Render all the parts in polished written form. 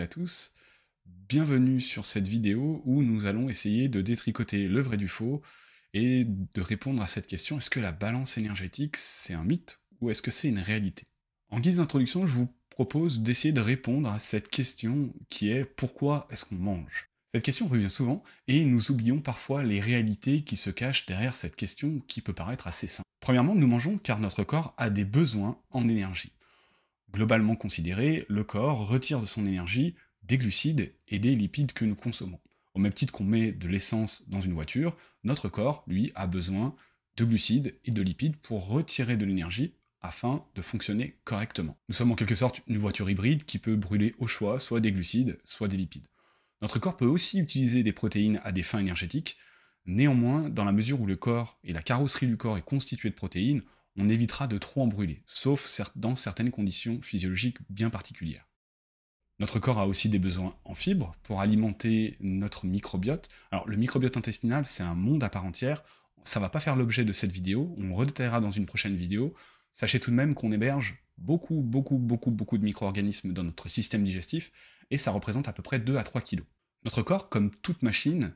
à tous, bienvenue sur cette vidéo où nous allons essayer de détricoter le vrai du faux et de répondre à cette question: est-ce que la balance énergétique c'est un mythe ou est-ce que c'est une réalité? En guise d'introduction, je vous propose d'essayer de répondre à cette question qui est: pourquoi est-ce qu'on mange? Cette question revient souvent et nous oublions parfois les réalités qui se cachent derrière cette question qui peut paraître assez simple. Premièrement, nous mangeons car notre corps a des besoins en énergie. Globalement considéré, le corps retire de son énergie des glucides et des lipides que nous consommons. Au même titre qu'on met de l'essence dans une voiture, notre corps, lui, a besoin de glucides et de lipides pour retirer de l'énergie afin de fonctionner correctement. Nous sommes en quelque sorte une voiture hybride qui peut brûler au choix soit des glucides, soit des lipides. Notre corps peut aussi utiliser des protéines à des fins énergétiques. Néanmoins, dans la mesure où le corps et la carrosserie du corps est constituée de protéines, on évitera de trop en brûler, sauf dans certaines conditions physiologiques bien particulières. Notre corps a aussi des besoins en fibres pour alimenter notre microbiote. Alors le microbiote intestinal, c'est un monde à part entière, ça va pas faire l'objet de cette vidéo, on redétaillera dans une prochaine vidéo. Sachez tout de même qu'on héberge beaucoup de micro-organismes dans notre système digestif, et ça représente à peu près 2 à 3 kg. Notre corps, comme toute machine,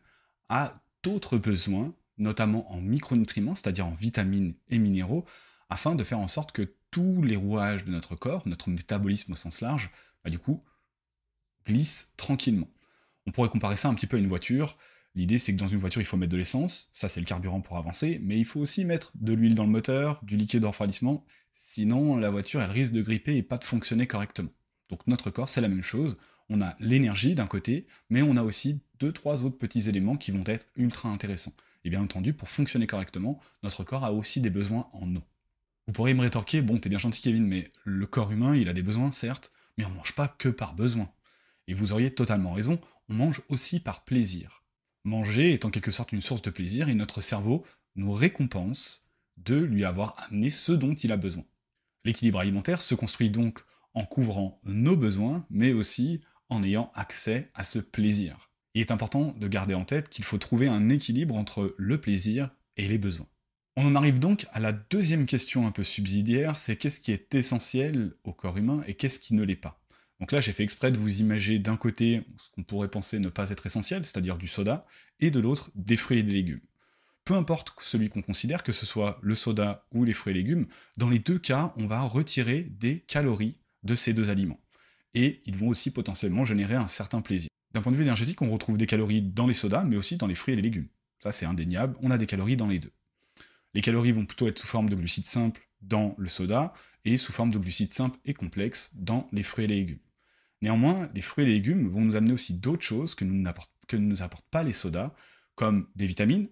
a d'autres besoins, notamment en micronutriments, c'est-à-dire en vitamines et minéraux, afin de faire en sorte que tous les rouages de notre corps, notre métabolisme au sens large, du coup, glissent tranquillement. On pourrait comparer ça un petit peu à une voiture. L'idée, c'est que dans une voiture, il faut mettre de l'essence, ça c'est le carburant pour avancer, mais il faut aussi mettre de l'huile dans le moteur, du liquide de refroidissement, sinon la voiture, elle risque de gripper et pas de fonctionner correctement. Donc notre corps, c'est la même chose. On a l'énergie d'un côté, mais on a aussi 2-3 autres petits éléments qui vont être ultra intéressants. Et bien entendu, pour fonctionner correctement, notre corps a aussi des besoins en eau. Vous pourriez me rétorquer: bon, t'es bien gentil Kevin, mais le corps humain, il a des besoins, certes, mais on mange pas que par besoin. Et vous auriez totalement raison, on mange aussi par plaisir. Manger est en quelque sorte une source de plaisir et notre cerveau nous récompense de lui avoir amené ce dont il a besoin. L'équilibre alimentaire se construit donc en couvrant nos besoins, mais aussi en ayant accès à ce plaisir. Il est important de garder en tête qu'il faut trouver un équilibre entre le plaisir et les besoins. On en arrive donc à la deuxième question un peu subsidiaire, c'est qu'est-ce qui est essentiel au corps humain et qu'est-ce qui ne l'est pas. Donc là, j'ai fait exprès de vous imager d'un côté ce qu'on pourrait penser ne pas être essentiel, c'est-à-dire du soda, et de l'autre des fruits et des légumes. Peu importe celui qu'on considère, que ce soit le soda ou les fruits et légumes, dans les deux cas, on va retirer des calories de ces deux aliments. Et ils vont aussi potentiellement générer un certain plaisir. D'un point de vue énergétique, on retrouve des calories dans les sodas, mais aussi dans les fruits et les légumes. Ça, c'est indéniable, on a des calories dans les deux. Les calories vont plutôt être sous forme de glucides simples dans le soda, et sous forme de glucides simples et complexes dans les fruits et les légumes. Néanmoins, les fruits et les légumes vont nous amener aussi d'autres choses que ne nous apportent pas les sodas, comme des vitamines,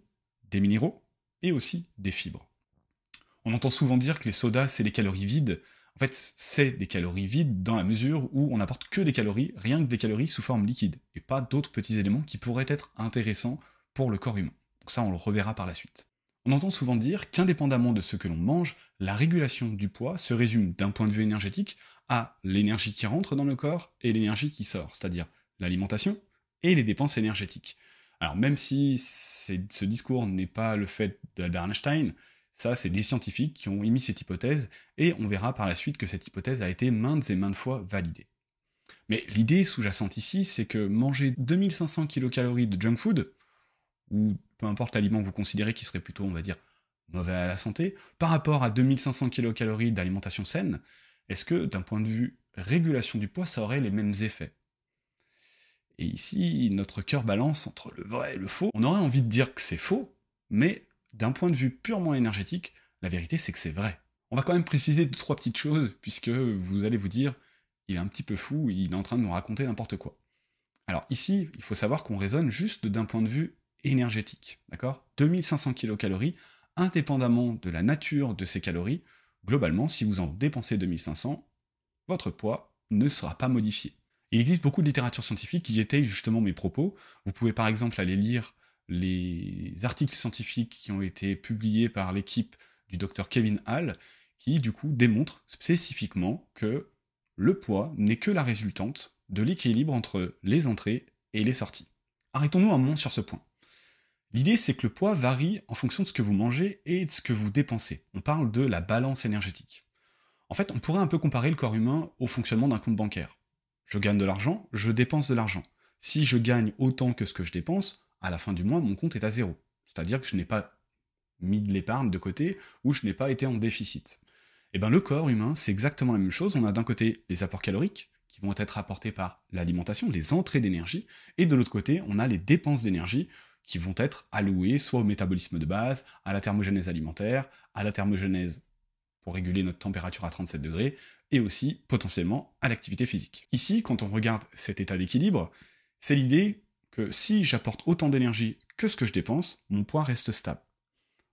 des minéraux, et aussi des fibres. On entend souvent dire que les sodas, c'est des calories vides. En fait, c'est des calories vides dans la mesure où on n'apporte que des calories, rien que des calories sous forme liquide, et pas d'autres petits éléments qui pourraient être intéressants pour le corps humain. Donc ça, on le reverra par la suite. On entend souvent dire qu'indépendamment de ce que l'on mange, la régulation du poids se résume d'un point de vue énergétique à l'énergie qui rentre dans le corps et l'énergie qui sort, c'est-à-dire l'alimentation et les dépenses énergétiques. Alors même si ce discours n'est pas le fait d'Albert Einstein, ça c'est des scientifiques qui ont émis cette hypothèse, et on verra par la suite que cette hypothèse a été maintes et maintes fois validée. Mais l'idée sous-jacente ici, c'est que manger 2500 kcal de junk food, ou peu importe l'aliment que vous considérez qui serait plutôt, on va dire, mauvais à la santé, par rapport à 2500 kcal d'alimentation saine, est-ce que, d'un point de vue régulation du poids, ça aurait les mêmes effets? Et ici, notre cœur balance entre le vrai et le faux. On aurait envie de dire que c'est faux, mais d'un point de vue purement énergétique, la vérité c'est que c'est vrai. On va quand même préciser 2-3 petites choses, puisque vous allez vous dire, il est un petit peu fou, il est en train de nous raconter n'importe quoi. Alors ici, il faut savoir qu'on raisonne juste d'un point de vue énergétique, d'accord? 2500 kcal, indépendamment de la nature de ces calories, globalement, si vous en dépensez 2500, votre poids ne sera pas modifié. Il existe beaucoup de littérature scientifique qui étaye justement mes propos. Vous pouvez par exemple aller lire les articles scientifiques qui ont été publiés par l'équipe du Dr Kevin Hall, qui du coup démontrent spécifiquement que le poids n'est que la résultante de l'équilibre entre les entrées et les sorties. Arrêtons-nous un moment sur ce point. L'idée, c'est que le poids varie en fonction de ce que vous mangez et de ce que vous dépensez. On parle de la balance énergétique. En fait, on pourrait un peu comparer le corps humain au fonctionnement d'un compte bancaire. je gagne de l'argent, je dépense de l'argent. Si je gagne autant que ce que je dépense, à la fin du mois, mon compte est à zéro. C'est-à-dire que je n'ai pas mis de l'épargne de côté ou je n'ai pas été en déficit. Et bien le corps humain, c'est exactement la même chose. On a d'un côté les apports caloriques qui vont être apportés par l'alimentation, les entrées d'énergie, et de l'autre côté, on a les dépenses d'énergie qui vont être allouées soit au métabolisme de base, à la thermogénèse alimentaire, à la thermogénèse pour réguler notre température à 37 degrés, et aussi potentiellement à l'activité physique. Ici, quand on regarde cet état d'équilibre, c'est l'idée que si j'apporte autant d'énergie que ce que je dépense, mon poids reste stable.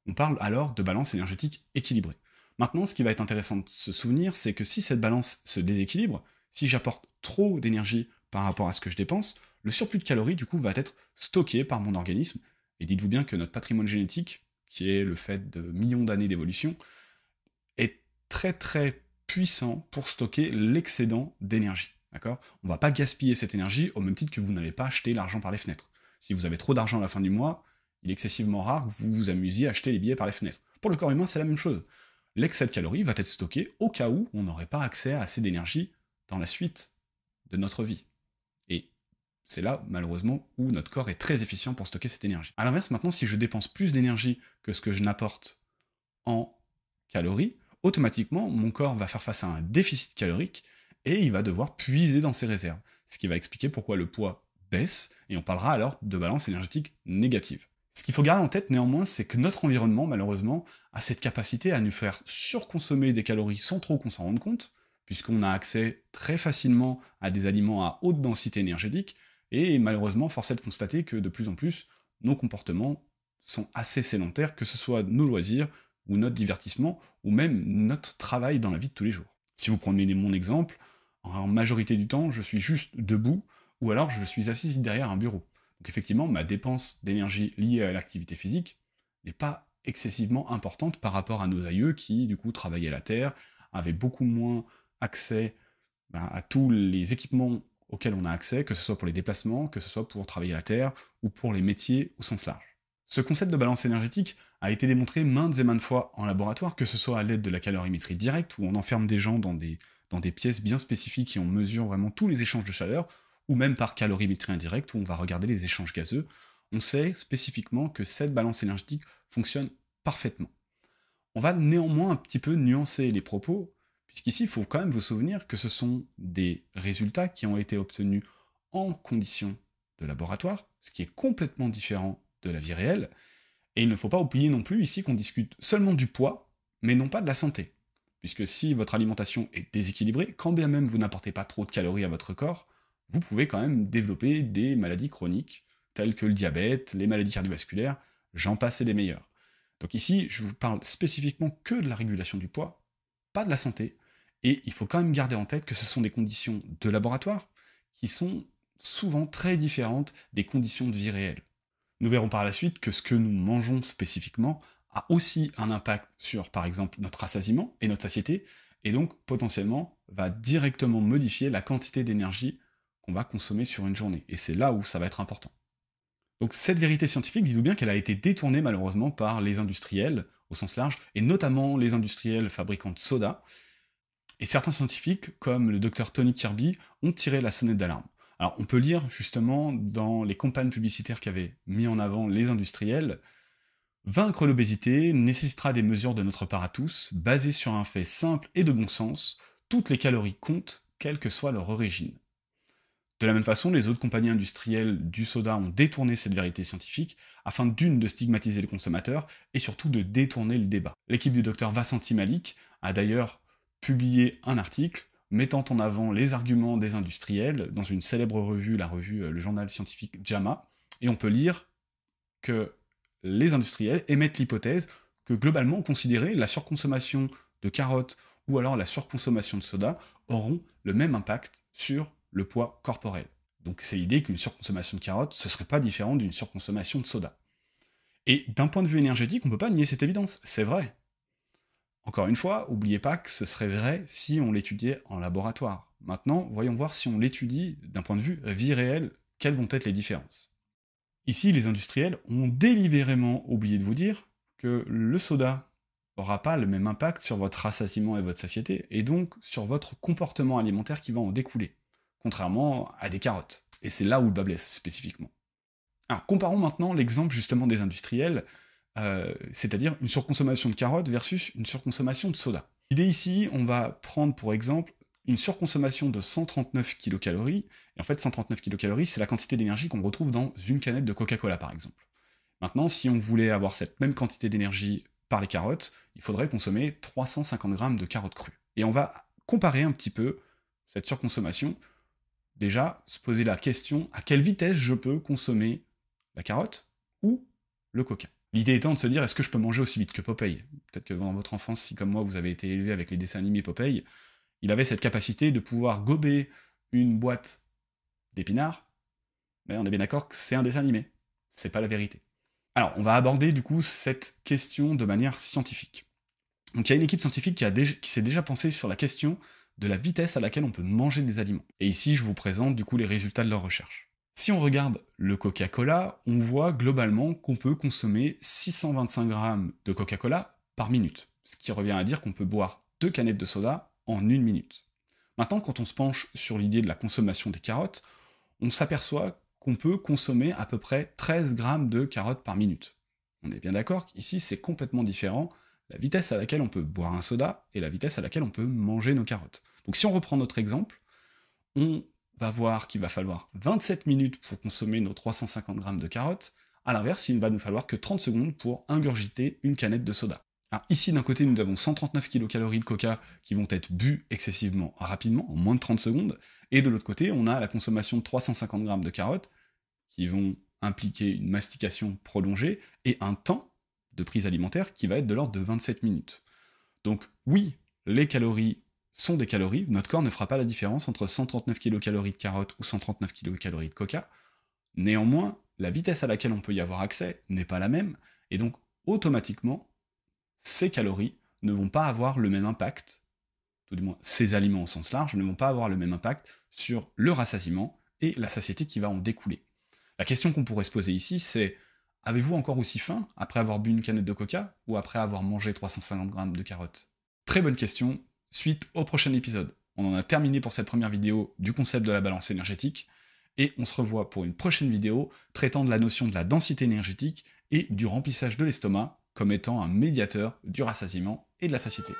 On parle alors de balance énergétique équilibrée. Maintenant, ce qui va être intéressant de se souvenir, c'est que si cette balance se déséquilibre, si j'apporte trop d'énergie par rapport à ce que je dépense, le surplus de calories, du coup, va être stocké par mon organisme. Et dites-vous bien que notre patrimoine génétique, qui est le fait de millions d'années d'évolution, est très très puissant pour stocker l'excédent d'énergie. D'accord ? On ne va pas gaspiller cette énergie au même titre que vous n'allez pas acheter l'argent par les fenêtres. Si vous avez trop d'argent à la fin du mois, il est excessivement rare que vous vous amusiez à acheter les billets par les fenêtres. Pour le corps humain, c'est la même chose. L'excès de calories va être stocké au cas où on n'aurait pas accès à assez d'énergie dans la suite de notre vie. Et c'est là, malheureusement, où notre corps est très efficient pour stocker cette énergie. A l'inverse, maintenant, si je dépense plus d'énergie que ce que je n'apporte en calories, automatiquement, mon corps va faire face à un déficit calorique et il va devoir puiser dans ses réserves. Ce qui va expliquer pourquoi le poids baisse, et on parlera alors de balance énergétique négative. Ce qu'il faut garder en tête néanmoins, c'est que notre environnement, malheureusement, a cette capacité à nous faire surconsommer des calories sans trop qu'on s'en rende compte, puisqu'on a accès très facilement à des aliments à haute densité énergétique, et malheureusement, force est de constater que de plus en plus, nos comportements sont assez sédentaires, que ce soit nos loisirs, ou notre divertissement, ou même notre travail dans la vie de tous les jours. Si vous prenez mon exemple, en majorité du temps, je suis juste debout, ou alors je suis assis derrière un bureau. Donc effectivement, ma dépense d'énergie liée à l'activité physique n'est pas excessivement importante par rapport à nos aïeux qui, du coup, travaillaient la terre, avaient beaucoup moins accès à tous les équipements auxquels on a accès, que ce soit pour les déplacements, que ce soit pour travailler la terre, ou pour les métiers au sens large. Ce concept de balance énergétique a été démontré maintes et maintes fois en laboratoire, que ce soit à l'aide de la calorimétrie directe, où on enferme des gens dans des pièces bien spécifiques et on mesure vraiment tous les échanges de chaleur, ou même par calorimétrie indirecte, où on va regarder les échanges gazeux. On sait spécifiquement que cette balance énergétique fonctionne parfaitement. On va néanmoins un petit peu nuancer les propos, puisqu'ici, il faut quand même vous souvenir que ce sont des résultats qui ont été obtenus en conditions de laboratoire, ce qui est complètement différent de la vie réelle, et il ne faut pas oublier non plus ici qu'on discute seulement du poids, mais non pas de la santé. Puisque si votre alimentation est déséquilibrée, quand bien même vous n'apportez pas trop de calories à votre corps, vous pouvez quand même développer des maladies chroniques, telles que le diabète, les maladies cardiovasculaires, j'en passe et des meilleures. Donc ici, je vous parle spécifiquement que de la régulation du poids, pas de la santé, et il faut quand même garder en tête que ce sont des conditions de laboratoire qui sont souvent très différentes des conditions de vie réelle. Nous verrons par la suite que ce que nous mangeons spécifiquement a aussi un impact sur, par exemple, notre rassasiement et notre satiété, et donc potentiellement va directement modifier la quantité d'énergie qu'on va consommer sur une journée. Et c'est là où ça va être important. Donc cette vérité scientifique, dites-vous bien qu'elle a été détournée malheureusement par les industriels, au sens large, et notamment les industriels fabricants de soda. Et certains scientifiques, comme le docteur Tony Kirby, ont tiré la sonnette d'alarme. Alors on peut lire justement dans les campagnes publicitaires qu'avaient mis en avant les industriels, vaincre l'obésité nécessitera des mesures de notre part à tous, basées sur un fait simple et de bon sens, toutes les calories comptent, quelle que soit leur origine. De la même façon, les autres compagnies industrielles du soda ont détourné cette vérité scientifique afin de stigmatiser les consommateurs et surtout de détourner le débat. L'équipe du docteur Vasanti Malik a d'ailleurs publié un article mettant en avant les arguments des industriels dans une célèbre revue, la revue Le Journal Scientifique JAMA, et on peut lire que les industriels émettent l'hypothèse que globalement, considéré, la surconsommation de carottes ou alors la surconsommation de soda auront le même impact sur le poids corporel. Donc c'est l'idée qu'une surconsommation de carottes, ce serait pas différent d'une surconsommation de soda. Et d'un point de vue énergétique, on peut pas nier cette évidence, c'est vrai. Encore une fois, n'oubliez pas que ce serait vrai si on l'étudiait en laboratoire. Maintenant, voyons voir si on l'étudie d'un point de vue vie réelle, quelles vont être les différences. Ici, les industriels ont délibérément oublié de vous dire que le soda n'aura pas le même impact sur votre rassasiement et votre satiété, et donc sur votre comportement alimentaire qui va en découler. contrairement à des carottes. Et c'est là où le bas blesse, spécifiquement. Alors, comparons maintenant l'exemple justement des industriels, c'est-à-dire une surconsommation de carottes versus une surconsommation de soda. L'idée ici, on va prendre pour exemple une surconsommation de 139 kcal, et en fait 139 kcal, c'est la quantité d'énergie qu'on retrouve dans une canette de Coca-Cola par exemple. Maintenant, si on voulait avoir cette même quantité d'énergie par les carottes, il faudrait consommer 350 grammes de carottes crues. Et on va comparer un petit peu cette surconsommation. Déjà, se poser la question, à quelle vitesse je peux consommer la carotte ou le coca. L'idée étant de se dire, est-ce que je peux manger aussi vite que Popeye? Peut-être que dans votre enfance, si comme moi vous avez été élevé avec les dessins animés Popeye, il avait cette capacité de pouvoir gober une boîte d'épinards, mais on est bien d'accord que c'est un dessin animé. C'est pas la vérité. Alors, on va aborder du coup cette question de manière scientifique. Donc il y a une équipe scientifique qui s'est déjà pensée sur la question de la vitesse à laquelle on peut manger des aliments. Et ici, je vous présente du coup les résultats de leur recherche. Si on regarde le Coca-Cola, on voit globalement qu'on peut consommer 625 grammes de Coca-Cola par minute, ce qui revient à dire qu'on peut boire 2 canettes de soda en 1 minute. Maintenant, quand on se penche sur l'idée de la consommation des carottes, on s'aperçoit qu'on peut consommer à peu près 13 grammes de carottes par minute. On est bien d'accord qu'ici, c'est complètement différent, la vitesse à laquelle on peut boire un soda et la vitesse à laquelle on peut manger nos carottes. Donc si on reprend notre exemple, on va voir qu'il va falloir 27 minutes pour consommer nos 350 grammes de carottes, à l'inverse, il ne va nous falloir que 30 secondes pour ingurgiter une canette de soda. Alors ici, d'un côté, nous avons 139 kcal de coca qui vont être bu excessivement rapidement, en moins de 30 secondes, et de l'autre côté, on a la consommation de 350 grammes de carottes qui vont impliquer une mastication prolongée et un temps de prise alimentaire qui va être de l'ordre de 27 minutes. Donc oui, les calories sont des calories, notre corps ne fera pas la différence entre 139 kcal de carottes ou 139 kcal de coca. Néanmoins, la vitesse à laquelle on peut y avoir accès n'est pas la même, et donc automatiquement, ces calories ne vont pas avoir le même impact, tout du moins ces aliments au sens large, ne vont pas avoir le même impact sur le rassasiement et la satiété qui va en découler. La question qu'on pourrait se poser ici, c'est avez-vous encore aussi faim après avoir bu une canette de coca ou après avoir mangé 350 grammes de carottes? Très bonne question, suite au prochain épisode. On en a terminé pour cette première vidéo du concept de la balance énergétique, et on se revoit pour une prochaine vidéo traitant de la notion de la densité énergétique et du remplissage de l'estomac comme étant un médiateur du rassasiement et de la satiété.